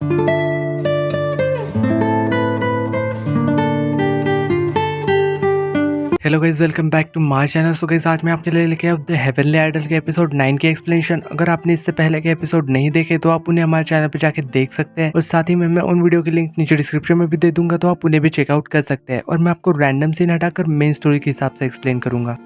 Hello guys, welcome back to my channel. So guys, आज मैं आपके लिए लेके आया द हेवनली आइडल के एपिसोड 9 के एक्सप्लेनेशन। अगर आपने इससे पहले के एपिसोड नहीं देखे तो आप उन्हें हमारे चैनल पे जाके देख सकते हैं, और साथ ही में मैं उन वीडियो की लिंक नीचे डिस्क्रिप्शन में भी दे दूंगा, तो आप उन्हें भी चेकआउट कर सकते हैं। और मैं आपको रैंडम सीन हटाकर मेन स्टोरी के हिसाब से एक्सप्लेन करूंगा।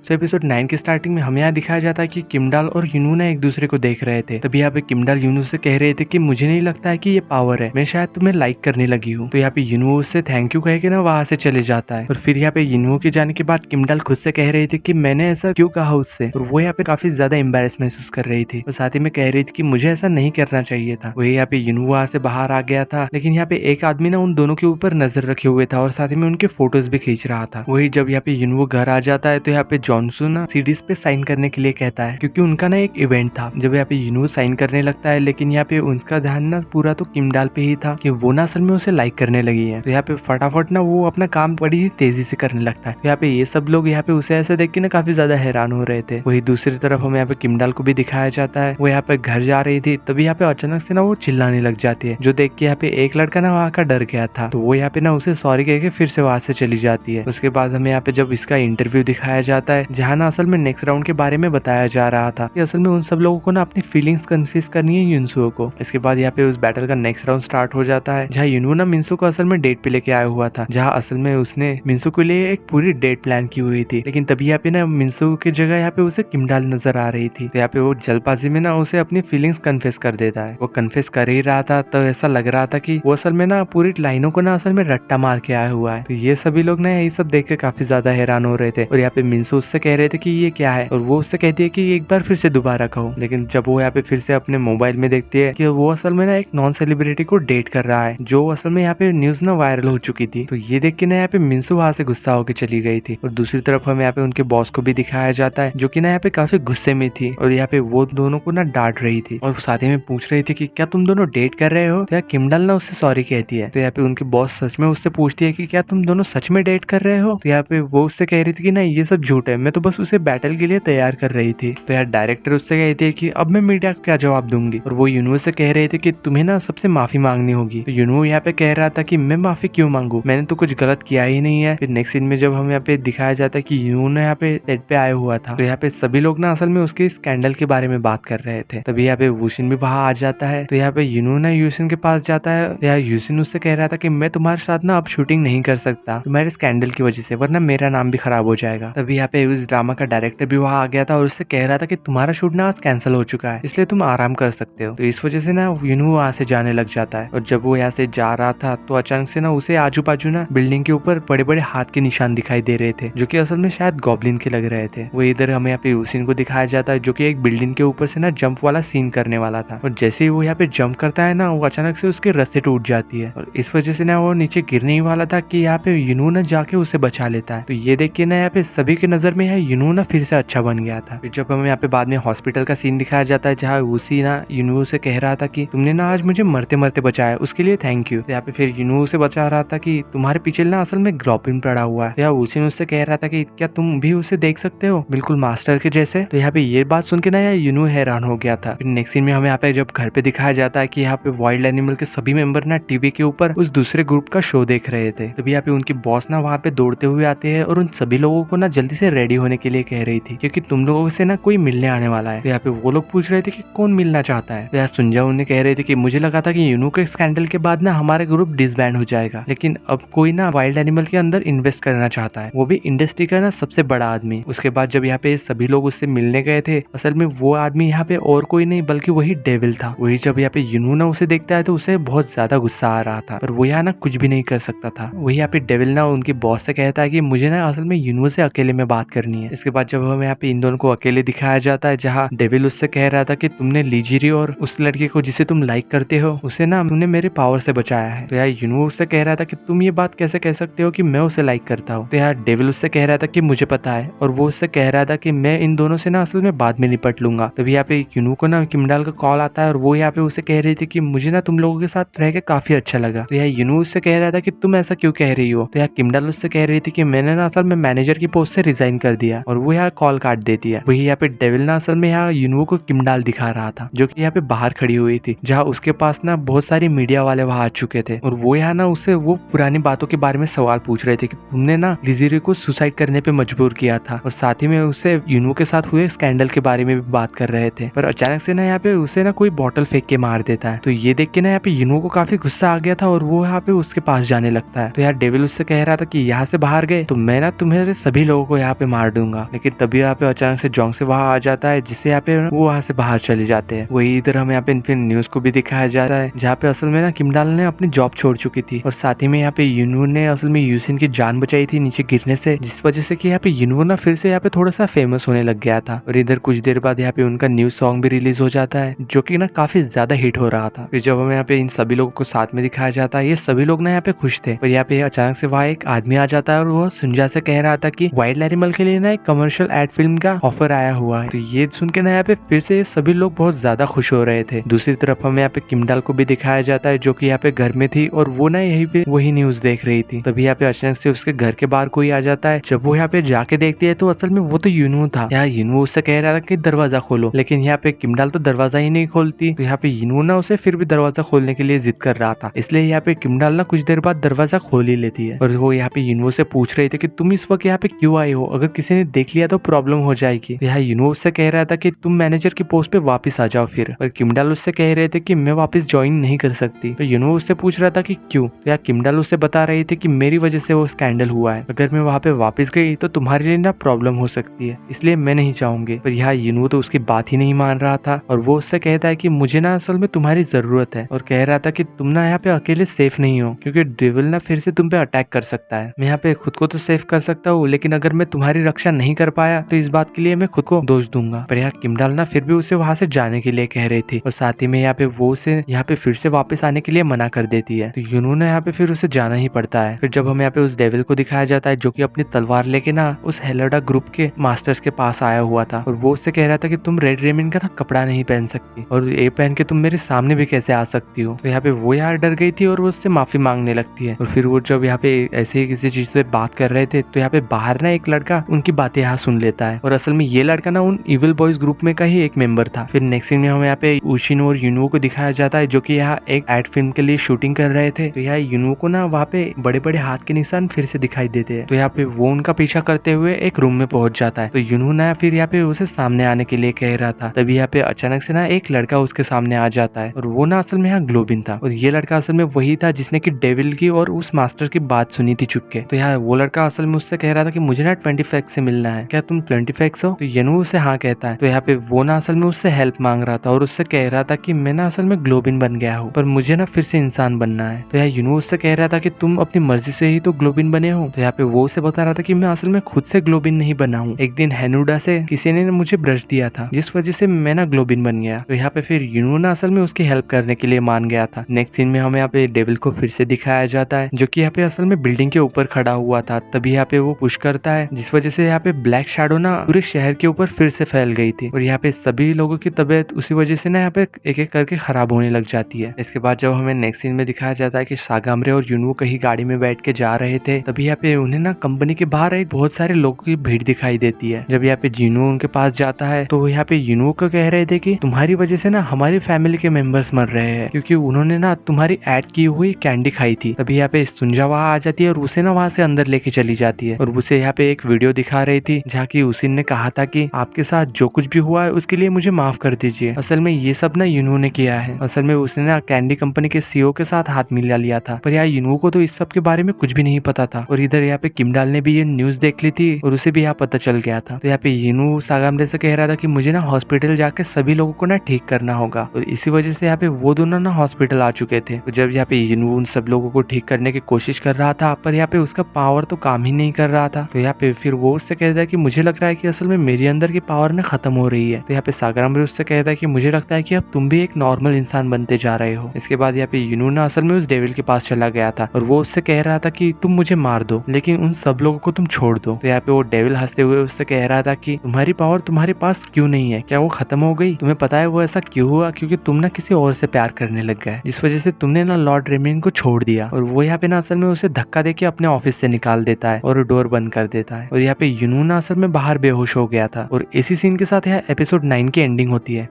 सो एपिसोड 9 की स्टार्टिंग में हमें यहाँ दिखाया जाता है कि किमडाल और यूनू ने एक दूसरे को देख रहे थे। तभी यहाँ पे किमडाल यूनू से कह रहे थे कि मुझे नहीं लगता है कि ये पावर है, मैं शायद तुम्हें लाइक करने लगी हूँ। तो यहाँ पे यूनू उससे थैंक यू कह के ना वहां से चले जाता है। और फिर यहाँ पे यूनू के जाने के बाद किमडाल खुद से कह रही थी कि मैंने ऐसा क्यों कहा उससे, और वो यहाँ पे काफी ज्यादा एम्बेरस महसूस कर रही थी। और साथ ही में कह रही थी कि मुझे ऐसा नहीं करना चाहिए था। वही यहाँ पे यूनू वहां से बाहर आ गया था, लेकिन यहाँ पे एक आदमी ना उन दोनों के ऊपर नजर रखे हुए था और साथ ही में उनके फोटोज भी खींच रहा था। वही जब यहाँ पे यूनू घर आ जाता है तो यहाँ पे जॉनसू ना सीडी पे साइन करने के लिए कहता है, क्योंकि उनका ना एक इवेंट था। जब यहाँ पे यूनू साइन करने लगता है, लेकिन यहाँ पे उनका ध्यान ना पूरा तो किमडाल पे ही था कि वो ना असल में उसे लाइक करने लगी है। तो यहाँ पे फटाफट ना वो अपना काम बड़ी ही तेजी से करने लगता है। तो यहाँ पे ये सब लोग यहाँ पे उसे ऐसे देख के ना काफी ज्यादा हैरान हो रहे थे। वही दूसरी तरफ हमें यहाँ पे किमडाल को भी दिखाया जाता है, वो यहाँ पे घर जा रही थी। तभी यहाँ पे अचानक से ना वो चिल्लाने लग जाती है, जो देख के यहाँ पे एक लड़का ना वहाँ का डर गया था। तो वो यहाँ पे ना उसे सॉरी कह के फिर से वहां से चली जाती है। उसके बाद हमें यहाँ पे जब इसका इंटरव्यू दिखाया जाता है, जहाँ ना असल में नेक्स्ट राउंड के बारे में बताया जा रहा था कि असल में उन सब लोगों को ना अपनी फीलिंग्स कन्फ्यूज करनी है युनसुओ को। इसके बाद यहाँ पे उस बैटल का नेक्स्ट राउंड स्टार्ट हो जाता है, जहाँ युनू ना मिंसू को असल में डेट पे लेके आया हुआ था, जहाँ असल में उसने मिंसू के लिए एक पूरी डेट प्लान की हुई थी। लेकिन तभी यहाँ पे ना मिंसू की जगह यहाँ पे उसे किमडाल नजर आ रही थी। तो यहाँ पे वो जल्दबाजी में ना उसे अपनी फीलिंग्स कन्फेस कर देता है। वो कन्फेस कर ही रहा था तो ऐसा लग रहा था कि वो असल में ना पूरी लाइनों को ना असल में रट्टा मार के आया हुआ है। तो ये सभी लोग ना ये सब देख के काफी ज्यादा हैरान हो रहे थे। और यहाँ पे मिंसू उससे कह रहे थे कि ये क्या है, और वो उससे कहती है कि एक बार फिर से दोबारा कहो। लेकिन जब वो यहाँ पे फिर से अपने मोबाइल में देखती है कि वो असल में ना एक नॉन सेलिब्रिटी को डेट कर रहा है, जो असल में यहाँ पे न्यूज ना वायरल हो चुकी थी। तो ये देख के ना यहाँ पे मिंसू वहां से गुस्सा होकर चली गई थी। और दूसरी तरफ हमें यहाँ पे उनके बॉस को भी दिखाया जाता है, जो कि ना यहाँ पे काफी गुस्से में थी, और यहाँ पे वो दोनों को ना डांट रही थी और साथ ही में पूछ रही थी कि क्या तुम दोनों डेट कर रहे हो। तो यहाँ किमडाल ना उससे सॉरी कहती है। तो यहाँ पे उनके बॉस सच में उससे पूछती है कि क्या तुम दोनों सच में डेट कर रहे हो। तो यहाँ पे वो उससे कह रही थी कि ना ये सब झूठ है, मैं तो बस उसे बैटल के लिए तैयार कर रही थी। तो यार डायरेक्टर उससे कहती है कि अब मैं मीडिया को क्या जवाब दूंगी, और वो यूनू से कह रहे थे कि तुम्हें ना सबसे माफी मांगनी होगी। तो यूनू यहाँ पे कह रहा था कि मैं माफी क्यों मांगू, मैंने तो कुछ गलत किया ही नहीं है। फिर नेक्स्ट सीन में जब हम यहाँ पे दिखाया जाता है कि यूनू ने यहाँ पे सेट पे आया हुआ था, तो यहाँ पे सभी लोग ना असल में उसके स्कैंडल के बारे में बात कर रहे थे। तभी यहाँ पे वुशिन भी वहां आ जाता है। तो यहाँ पे यूनू ना यूसिन के पास जाता है। यहाँ यूसिन उससे कह रहा था कि मैं तुम्हारे साथ ना अब शूटिंग नहीं कर सकता तुम्हारे स्कैंडल की वजह से, वरना मेरा नाम भी खराब हो जाएगा। तभी यहाँ पे उस ड्रामा का डायरेक्टर भी वहां आ गया था और उससे कह रहा था कि तुम्हारा शूट ना आज कैंसिल हो चुका है, इसलिए तुम आराम कर सकते हो। तो इस वजह से ना यूनू वहां से जाने लग जाता है। और जब वो यहाँ से जा रहा था तो अचानक से ना उसे आजू बाजू ना बिल्डिंग के ऊपर बड़े बड़े हाथ के निशान दिखाई दे रहे थे, जो कि असल में शायद गॉब्लिन के लग रहे थे। वो इधर हमें यहाँ पे यूसिन को दिखाया जाता है, जो कि एक बिल्डिंग के ऊपर से ना जंप वाला सीन करने वाला था। और जैसे ही वो यहाँ पे जंप करता है ना, वो अचानक से उसके रस्से टूट जाती है, और इस वजह से ना वो नीचे गिरने ही वाला था कि यहाँ पे यूनू ना जाके उसे बचा लेता है। तो ये देख के ना यहाँ पे सभी की नजर में यूनू ना फिर से अच्छा बन गया था। फिर जब हमें यहाँ पे बाद में हॉस्पिटल का सीन दिखाया जाता है, जहाँ उसी ना यूनू से कह रहा था कि तुमने ना आज मुझे मरते मरते बचाया, उसके लिए थैंक यू। तो यहाँ पे फिर यूनू से बचा रहा था कि तुम्हारे पीछे ना असल में ग्लोबिन पड़ा हुआ है। तो उसी ने उससे कह रहा था कि क्या तुम भी उसे देख सकते हो, बिल्कुल मास्टर के जैसे। तो यहाँ पे ये बात सुन के ना यूनू हैरान हो गया था। फिर नेक्स्ट सीन में हमें यहाँ पे जब घर पे दिखाया जाता है कि यहाँ पे वाइल्ड एनिमल के सभी मेंबर ना टीवी के ऊपर उस दूसरे ग्रुप का शो देख रहे थे। तभी यहाँ पे उनकी बॉस ना वहाँ पे दौड़ते हुए आते हैं और उन सभी लोगों को ना जल्दी से रेडी होने के लिए कह रही थी, क्योंकि तुम लोगों से ना कोई मिलने आने वाला है। तो यहाँ पे वो लोग पूछ रहे थे कि कौन मिलना चाहता है। तो यहाँ सुंजा उन्हें कह रहे थे कि मुझे लगा था कि यूनू के स्कैंडल के बाद ना हमारा ग्रुप डिसबैंड हो जाएगा, लेकिन अब कोई ना वाइल्ड एनिमल के अंदर इन्वेस्ट करना चाहता है, वो भी इंडस्ट्री का ना सबसे बड़ा आदमी। उसके बाद जब यहाँ पे सभी लोग उससे मिलने गए थे, असल में वो आदमी यहाँ पे और कोई नहीं बल्कि वही डेविल था। वही जब यहाँ पे यूनू ना उसे देखता है तो उसे बहुत ज्यादा गुस्सा आ रहा था, पर वो यहाँ ना कुछ भी नहीं कर सकता था। वही यहाँ पे डेविल ना उनकी बॉस से कहता है कि मुझे ना असल में यूनू से अकेले में बात करनी है। इसके बाद जब हमें यहाँ पे इन दोनों को अकेले दिखाया जाता है, जहाँ डेविल उससे कह रहा था कि तुमने लीजिरी और उस लड़के को जिसे तुम लाइक करते हो उसे ना तुमने मेरे पावर से बचाया है। तो यार यूनू उससे कह रहा था कि तुम ये बात कैसे कह सकते हो कि मैं उसे लाइक करता हूँ। तो यार डेविल उससे कह रहा था कि मुझे पता है, और वो उससे कह रहा था कि मैं इन दोनों से ना असल में बाद में निपट लूंगा। तभी यहाँ पे यूनू को ना किमडाल का कॉल आता है, और वो यहाँ पे उसे कह रही थी कि मुझे ना तुम लोगों के साथ रह के काफी अच्छा लगा। तो यार यूनू उससे कह रहा था कि तुम ऐसा क्यों कह रही हो। तो यार किमडाल उससे कह रही थी कि मैंने ना असल में मैनेजर की पोस्ट से रिजाइन कर दिया और वो यहाँ कॉल काट देती है। वही यहाँ पे डेविल ना असल में यहाँ यूनुओ को किमडाल दिखा रहा था, जो कि यहाँ पे बाहर खड़ी हुई थी, जहाँ उसके पास ना बहुत सारी मीडिया वाले वहां आ चुके थे और वो यहाँ ना उससे वो पुरानी बातों के बारे में सवाल पूछ रहे थे कि तुमने ना लिजीरे को सुसाइड करने पे मजबूर किया था, और साथ ही में उससे यूनुओ के साथ हुए स्कैंडल के बारे में भी बात कर रहे थे। पर अचानक से ना यहाँ पे उसे ना कोई बॉटल फेंक के मार देता है। तो ये देख के ना यहाँ पे यूनुओ को काफी गुस्सा आ गया था और वो यहाँ पे उसके पास जाने लगता है। तो यार डेविल उससे कह रहा था कि यहाँ से बाहर गए तो मैं ना तुम्हारे सभी लोगों को यहाँ पे मार दूंगा, लेकिन तभी यहाँ पे अचानक से जोंग से वहां आ जाता है, जिससे यहाँ पे वो वहां से बाहर चले जाते हैं। वही इधर हमें यहाँ पे फिर न्यूज को भी दिखाया जाता है, जहाँ पे असल में ना किमडाल ने अपनी जॉब छोड़ चुकी थी और साथ ही में यहाँ पे यूनुओ ने असल में यूसिन की जान बचाई थी नीचे गिरने से, जिस वजह से कि यहाँ पे यूनुओ ना फिर से यहाँ पे थोड़ा सा फेमस होने लग गया था। और इधर कुछ देर बाद यहाँ पे उनका न्यू सॉन्ग भी रिलीज हो जाता है, जो कि ना काफी ज्यादा हिट हो रहा था। फिर जब हमें यहाँ पे इन सभी लोगों को साथ में दिखाया जाता है, ये सभी लोग ना यहाँ पे खुश थे, पर यहाँ पे अचानक से वहाँ एक आदमी आ जाता है और वो सुंजा से कह रहा था कि वाइल्ड एनिमल के लिए ना एक कमर्शियल एड फिल्म का ऑफर आया हुआ है। तो ये सुन के ना यहाँ पे फिर से सभी लोग बहुत ज्यादा खुश हो रहे थे। दूसरी तरफ हमें यहाँ पे किमडाल को भी दिखाया जाता है, जो कि यहाँ पे घर में थी और वो ना यहीं पे वही न्यूज देख रही थी। तभी यहाँ पे अचानक से उसके घर के बाहर कोई आ जाता है। जब वो यहाँ पे जाके देखती है तो असल में वो तो यूनुओ था। यहाँ यूनुओ उससे कह रहा था कि दरवाजा खोलो, लेकिन यहाँ पे किमडाल तो दरवाजा ही नहीं खोलती। तो यहाँ पे यूनुओ ना उसे फिर भी दरवाजा खोलने के लिए जिद कर रहा था, इसलिए यहाँ पे किमडाल ना कुछ देर बाद दरवाजा खोल ही लेती है। और वो यहाँ पे यूनुओ से पूछ रही थी कि तुम इस वक्त यहाँ पे क्यों आई हो, अगर किसी ने देख लिया तो प्रॉब्लम हो जाएगी। तो यहाँ यूनुओ उससे कह रहा था कि तुम मैनेजर की पोस्ट पे वापस आ जाओ फिर। और किमडाल उससे कह रहे थे कि मैं वापस ज्वाइन नहीं कर सकती। तो यूनुओ उससे पूछ रहा था कि क्यों। तो यहाँ किमडाल उससे बता रही थी कि मेरी वजह से वो स्कैंडल हुआ है, अगर मैं वहाँ पे वापस गई तो तुम्हारे लिए ना प्रॉब्लम हो सकती है, इसलिए मैं नहीं चाहूंगी। पर यहाँ यूनुओ तो उसकी बात ही नहीं मान रहा था और वो उससे कहता है कि मुझे ना असल में तुम्हारी जरूरत है, और कह रहा था कि तुम ना यहाँ पे अकेले सेफ नहीं हो, क्योंकि डेविल ना फिर से तुम पे अटैक कर सकता है। मैं यहाँ पे खुद को तो सेफ कर सकता हूँ, लेकिन अगर मैं तुम्हारी रक्षा नहीं कर पाया तो इस बात के लिए मैं खुद को दोष दूंगा। पर यहाँ किमडाल ना फिर भी उसे वहां से जाने के लिए कह रही थी, और साथ ही में यहाँ पे वो उसे यहाँ पे फिर से वापस आने के लिए मना कर देती है। तो यूनुओ ने यहाँ पे फिर उसे जाना ही पड़ता है। फिर जब हमें यहाँ पे उस डेविल को दिखाया जाता है, जो कि अपनी तलवार लेके ना उस हेलोडा ग्रुप के मास्टर्स के पास आया हुआ था, और वो उससे कह रहा था कि तुम रेड रेमंड का ना कपड़ा नहीं पहन सकती, और ये पहन के तुम मेरे सामने भी कैसे आ सकती हो। तो यहाँ पे वो यार डर गई थी और वो उससे माफी मांगने लगती है। और फिर वो जब यहाँ पे ऐसे ही किसी चीज पे बात कर रहे थे, तो यहाँ पे बाहर ना एक लड़का उनकी बातें यहाँ सुन लेता है, और असल में ये लड़का ना उन इविल बॉयज ग्रुप में का ही एक मेंबर था। फिर नेक्स्ट सीन में हमें यहाँ पे उशिनो और यूनुओ को दिखाया जाता है, जो कि यहाँ एक एड फिल्म के लिए शूटिंग कर रहे थे। तो यहाँ यूनुओ को ना वहाँ पे बड़े बड़े हाथ के निशान फिर से दिखाई देते हैं। तो यहाँ पे वो उनका पीछा करते हुए एक रूम में पहुंच जाता है। तो यूनुओ ना फिर यहाँ पे उसे सामने आने के लिए कह रहा था, तभी यहाँ पे अचानक से ना एक लड़का उसके सामने आ जाता है, और वो ना असल में यहाँ ग्लोबिन था, और ये लड़का असल में वही था जिसने की डेविल की और उस मास्टर की बात सुनी थी चुपके। तो यहाँ वो लड़का असल में उससे कह रहा था कि मुझे ना 25 से मिलना है, क्या तुम 25 हो। तो यूनुओ उसे हाँ कहता है। तो यहाँ पे वो ना असल में उससे हेल्प मांग रहा था और उससे कह रहा था कि मैं ना असल में ग्लोबिन बन गया हूँ, पर मुझे ना फिर से इंसान बनना है। तो यहाँ यूनुओ उससे कह रहा था कि तुम अपनी मर्जी से ही तो ग्लोबिन बने हो। तो यहाँ पे वो उसे बता रहा था कि मैं असल में खुद से ग्लोबिन नहीं बना हूँ, एक दिन हेनुडा से किसी ने मुझे ब्रश दिया था, जिस वजह से मैं ना ग्लोबिन बन गया। तो यहाँ पे फिर यूनुओ ना असल में उसकी हेल्प करने के लिए मान गया था। नेक्स्ट सीन में हमें यहाँ पे डेविल को फिर से दिखाया जाता है, जो कि यहाँ पे असल में बिल्डिंग के ऊपर खड़ा हुआ था। तभी यहाँ पे वो पुश करता है, जिस वजह से यहाँ पे ब्लैक शैडो ना पूरे शहर के ऊपर फिर से फैल गई थी, और यहाँ पे सभी लोगों की तबीयत उसी वजह से ना यहाँ पे एक एक करके खराब होने लग जाती है। इसके बाद जब हमें नेक्स्ट सीन में दिखाया जाता है कि सागामरे और यूनुओ कहीं गाड़ी में बैठ के जा रहे थे, तभी यहाँ पे उन्हें ना कंपनी के बाहर एक बहुत सारे लोगों की भीड़ दिखाई देती है। जब यहाँ पे यूनुओ उनके पास जाता है, तो यहाँ पे यूनुओ को कह रहे थे कि तुम्हारी वजह से ना हमारी फैमिली के मेंबर्स मर रहे हैं, क्योंकि उन्होंने ना तुम्हारी ऐड की हुई कैंडी खाई थी। तभी यहाँ पे सुंजा वहाँ आ जाती है और उसे ना वहाँ से अंदर लेके चली जाती है, और उसे यहाँ पे एक वीडियो दिखा रही थी, जहाँ की उसिन ने कहा था कि आपके साथ जो कुछ भी हुआ है उसके लिए मुझे माफ कर दीजिए। असल में ये सब ना यूनुओ ने किया है। असल में उसने ना कैंडी कंपनी के सीईओ के साथ हाथ मिला लिया था, पर यार यूनुओ को तो इस सब के बारे में कुछ भी नहीं पता था। और इधर यहाँ पे किमडाल ने भी ये न्यूज देख ली थी और उसे भी यहाँ पता चल गया था। तो यहाँ पे यूनुओ सागामरे से कह रहा था कि मुझे ना हॉस्पिटल जाके सभी लोगों को ना ठीक करना होगा, और इसी वजह से यहाँ पे वो दोनों ना हॉस्पिटल आ चुके थे। तो जब यहाँ पे यूनुओ उन सब लोगों को ठीक करने की कोशिश कर रहा था, पर यहाँ पे उसका पावर तो काम ही नहीं कर रहा था। तो यहाँ पे फिर वो उससे कहता है कि मुझे लग रहा है कि असल में मेरे अंदर की पावर ना खत्म हो रही है। तो यहाँ पे सागामरे उससे कहता है कि मुझे लगता है कि अब तुम भी एक नॉर्मल इंसान बनते जा रहे हो। इसके बाद यहाँ पे यूनुओ ना असल में उस डेविल के पास चला गया था, और वो उससे कह रहा था कि तुम मुझे मार दो, लेकिन उन सब लोगों को तुम छोड़ दो। तो यहाँ पे वो डेविल हंसते हुए उससे कह रहा था कि तुम्हारी पावर तुम्हारे पास क्यों नहीं है, क्या वो खत्म हो गई। तुम्हें पता है वो ऐसा क्यों हुआ, क्योंकि तुम ना किसी और से प्यार करने लग गए, जिस वजह से तुमने ना लॉर्ड रेमंड को छोड़ दिया। और वो यहाँ पे ना असल में उसे धक्का देके अपने ऑफिस से निकाल देता है और डोर बंद कर देता है। और यहाँ यहाँ पे यूनून असल में बाहर बेहोश हो गया था और इसी सीन के साथ यहाँ एपिसोड 9 की एंडिंग होती है।